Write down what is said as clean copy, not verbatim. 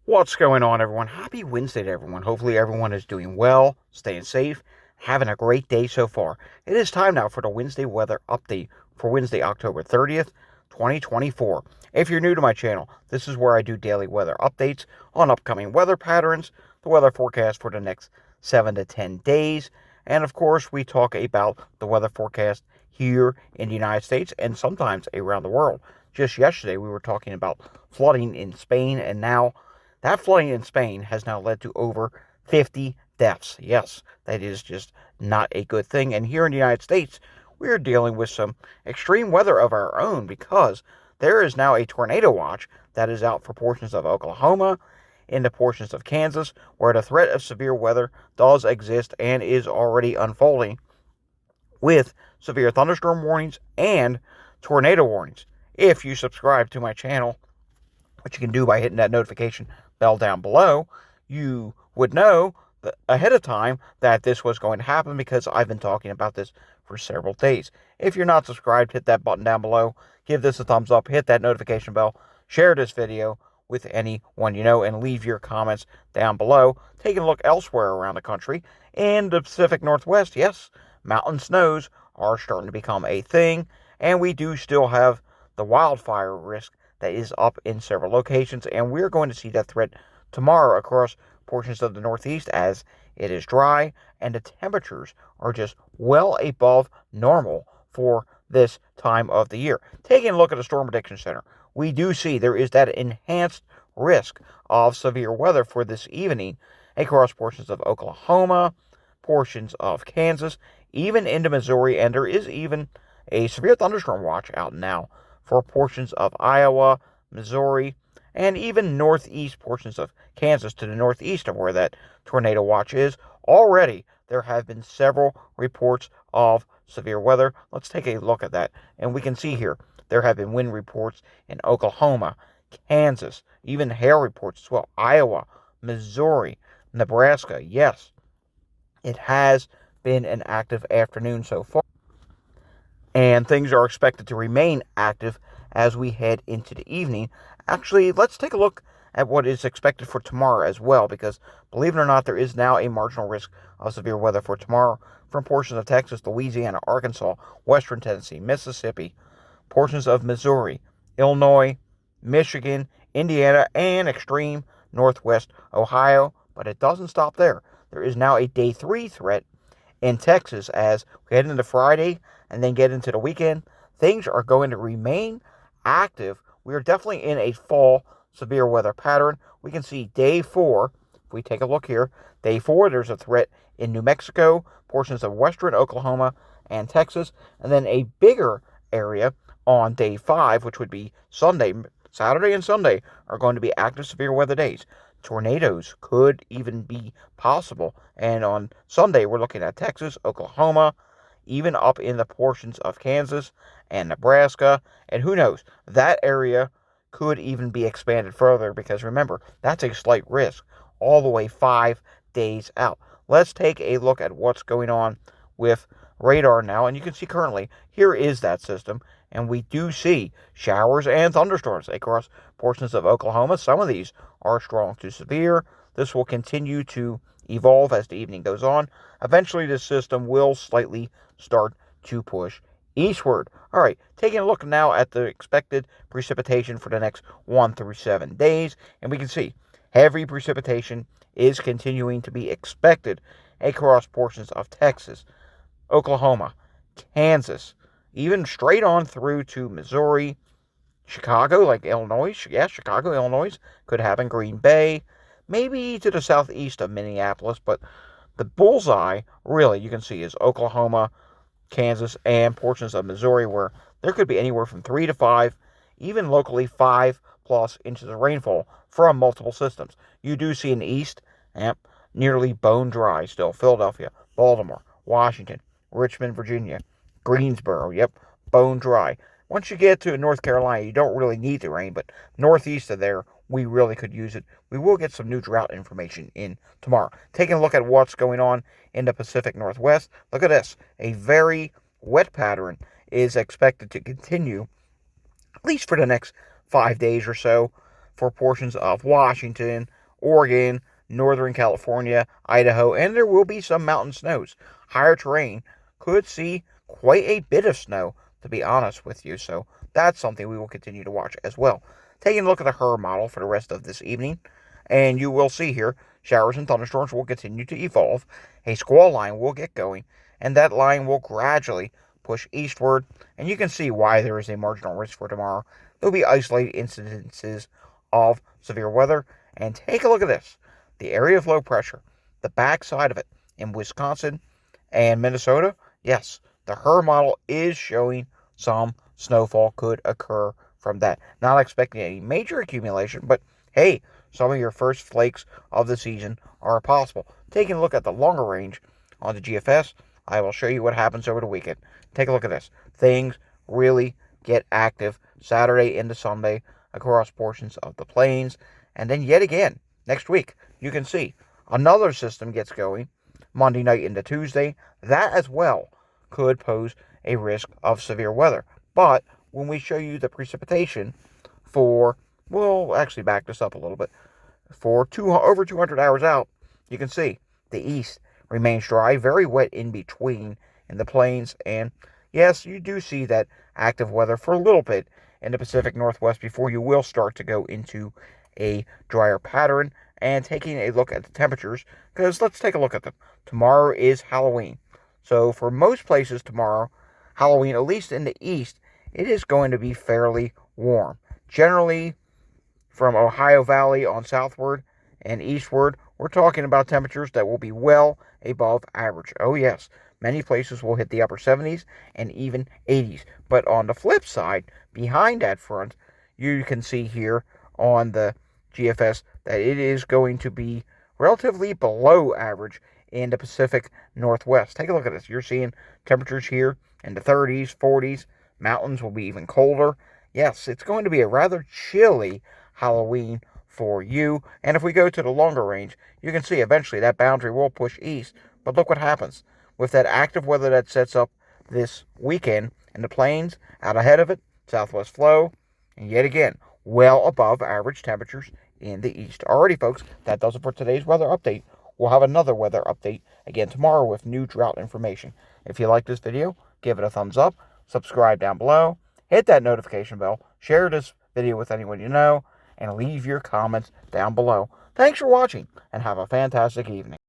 What's going on, everyone? Happy Wednesday to everyone. Hopefully, everyone is doing well, staying safe, having a great day so far. It is time now for the Wednesday weather update for Wednesday, October 30th, 2024. If you're new to my channel, this is where I do daily weather updates on upcoming weather patterns, the weather forecast for the next 7 to 10 days, and of course, we talk about the weather forecast here in the United States and sometimes around the world. Just yesterday, we were talking about flooding in Spain, and now that flooding in Spain has now led to over 50 deaths. Yes, that is just not a good thing. And here in the United States, we are dealing with some extreme weather of our own because there is now a tornado watch that is out for portions of Oklahoma, into portions of Kansas, where the threat of severe weather does exist and is already unfolding with severe thunderstorm warnings and tornado warnings. If you subscribe to my channel, which you can do by hitting that notification bell down below, you would know ahead of time that this was going to happen because I've been talking about this for several days. If you're not subscribed, hit that button down below, give this a thumbs up, hit that notification bell, share this video with anyone you know, and leave your comments down below. Taking a look elsewhere around the country, in the Pacific Northwest, yes, mountain snows are starting to become a thing, and we do still have the wildfire risk that is up in several locations, and we're going to see that threat tomorrow across portions of the Northeast as it is dry and the temperatures are just well above normal for this time of the year. Taking a look at the Storm Prediction Center, we do see there is that enhanced risk of severe weather for this evening across portions of Oklahoma, portions of Kansas, even into Missouri, and there is even a severe thunderstorm watch out now for portions of Iowa, Missouri, and even northeast portions of Kansas to the northeast of where that tornado watch is. Already, there have been several reports of severe weather. Let's take a look at that. And we can see here, there have been wind reports in Oklahoma, Kansas, even hail reports as well, Iowa, Missouri, Nebraska. Yes, it has been an active afternoon so far, and things are expected to remain active as we head into the evening. Actually, let's take a look at what is expected for tomorrow as well, because believe it or not, there is now a marginal risk of severe weather for tomorrow from portions of Texas, Louisiana, Arkansas, western Tennessee, Mississippi, portions of Missouri, Illinois, Michigan, Indiana, and extreme northwest Ohio. But it doesn't stop there. There is now a day 3 threat in Texas as we head into Friday and then get into the weekend. Things are going to remain active. We are definitely in a fall severe weather pattern. We can see day 4, if we take a look here, day 4, there's a threat in New Mexico, portions of western Oklahoma and Texas, and then a bigger area on day 5, which would be Sunday. Saturday and Sunday are going to be active severe weather days. Tornadoes could even be possible. And on Sunday, we're looking at Texas, Oklahoma, even up in the portions of Kansas and Nebraska. And who knows, that area could even be expanded further because remember, that's a slight risk all the way 5 days out. Let's take a look at what's going on with radar now. And you can see currently, here is that system. And we do see showers and thunderstorms across portions of Oklahoma. Some of these are strong to severe. This will continue to evolve as the evening goes on. Eventually, this system will slightly start to push eastward. All right, taking a look now at the expected precipitation for the next 1 through 7 days. And we can see heavy precipitation is continuing to be expected across portions of Texas, Oklahoma, Kansas, even straight on through to Missouri, Chicago, like Illinois. Yeah, Chicago, Illinois could happen. Green Bay, maybe to the southeast of Minneapolis, but the bullseye, really, you can see is Oklahoma, Kansas, and portions of Missouri, where there could be anywhere from 3 to 5, even locally 5+ inches of rainfall from multiple systems. You do see in the east, nearly bone dry still. Philadelphia, Baltimore, Washington, Richmond, Virginia, Greensboro, bone dry. Once you get to North Carolina, you don't really need the rain, but northeast of there, we really could use it. We will get some new drought information in tomorrow. Taking a look at what's going on in the Pacific Northwest, look at this. A very wet pattern is expected to continue, at least for the next 5 days or so, for portions of Washington, Oregon, Northern California, Idaho, and there will be some mountain snows. Higher terrain could see quite a bit of snow, to be honest with you. So that's something we will continue to watch as well. Taking a look at the HER model for the rest of this evening, and you will see here showers and thunderstorms will continue to evolve. A squall line will get going, and that line will gradually push eastward, and you can see why there is a marginal risk for tomorrow. There will be isolated incidences of severe weather, and take a look at this. The area of low pressure, the backside of it in Wisconsin and Minnesota, yes, the HER model is showing some snowfall could occur from that. Not expecting any major accumulation, but hey, some of your first flakes of the season are possible. Taking a look at the longer range on the GFS, I will show you what happens over the weekend. Take a look at this. Things really get active Saturday into Sunday across portions of the plains. And then yet again, next week, you can see another system gets going Monday night into Tuesday. That as well could pose a risk of severe weather. But when we show you the precipitation for, we'll actually back this up a little bit, for over 200 hours out, you can see the east remains dry, very wet in between in the plains. And yes, you do see that active weather for a little bit in the Pacific Northwest before you will start to go into a drier pattern. And taking a look at the temperatures, because let's take a look at them. Tomorrow is Halloween. So for most places tomorrow, Halloween, at least in the east, it is going to be fairly warm. Generally, from Ohio Valley on southward and eastward, we're talking about temperatures that will be well above average. Oh yes, many places will hit the upper 70s and even 80s. But on the flip side, behind that front, you can see here on the GFS that it is going to be relatively below average in the Pacific Northwest. Take a look at this. You're seeing temperatures here in the 30s, 40s. Mountains will be even colder. Yes, it's going to be a rather chilly Halloween for you. And if we go to the longer range, you can see eventually that boundary will push east. But look what happens with that active weather that sets up this weekend in the plains. Out ahead of it, southwest flow, and yet again, well above average temperatures in the east. Alrighty, folks, that does it for today's weather update. We'll have another weather update again tomorrow with new drought information. If you like this video, give it a thumbs up, subscribe down below, hit that notification bell, share this video with anyone you know, and leave your comments down below. Thanks for watching, and have a fantastic evening.